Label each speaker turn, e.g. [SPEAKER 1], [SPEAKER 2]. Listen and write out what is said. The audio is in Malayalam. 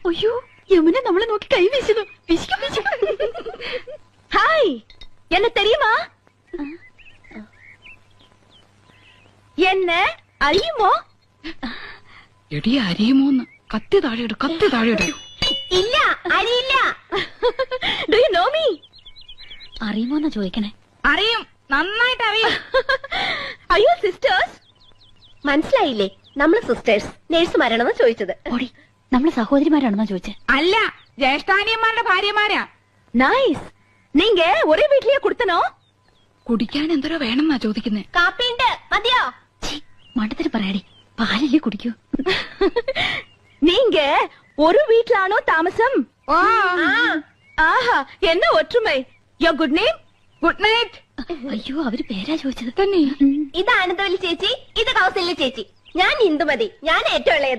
[SPEAKER 1] അയ്യോ യമുന നമ്മളെ നോക്കി കൈ വീശുന്നു. ഹായ് എന്നെ തെരിയുമാ? എന്നെ അറിയുമോ?
[SPEAKER 2] എടി അരിയുമോന്ന്. കത്തി താഴെയിട്, കത്തി താഴെയിട്.
[SPEAKER 1] ഇല്ല അറിയില്ല. Do you know me? അറിയുമോന്നാ ചോദിക്കണേ.
[SPEAKER 2] അറിയും, നന്നായിട്ട് അറിയും.
[SPEAKER 1] അയ്യോ സിസ്റ്റേഴ്സ്. മനസ്സിലായില്ലേ? നമ്മള് സിസ്റ്റേഴ്സ് നേഴ്സുമാരാണെന്ന് ചോദിച്ചത്. ഓടി, നമ്മള് സഹോദരിമാരാണെന്നാ ചോദിച്ചത്.
[SPEAKER 2] അല്ല, ജ്യേഷ്ഠാനിയന്മാരുടെ ഭാര്യമാരാ.
[SPEAKER 1] നൈസ്. നീങ്ക ഒരേ വീട്ടിലേ കൊടുത്തനോ?
[SPEAKER 2] കുടിക്കാൻ എന്തോരോ വേണമെന്നാ ചോദിക്കുന്നേ.
[SPEAKER 1] കാപ്പിണ്ട് മതിയോ? മണ്ടത്തിന് പറയാടി, പാലല്ലേ കുടിക്കൂ. നീങ്ക ഒരു വീട്ടിലാണോ താമസം? ആഹാ, എന്ന ഒற்றுമൈ. യോ ഗുഡ് നെയിം?
[SPEAKER 2] Good night.
[SPEAKER 1] അയ്യോ, അവര് പേരാ ചോദിച്ചത്
[SPEAKER 2] തന്നെ.
[SPEAKER 1] ഇത് ആനന്ദവല്ലി ചേച്ചി, ഇത് കൗസല്യ ചേച്ചി. ഞാൻ ഇന്ദുമതി, ഞാൻ ഏറ്റവും ഇളയത്.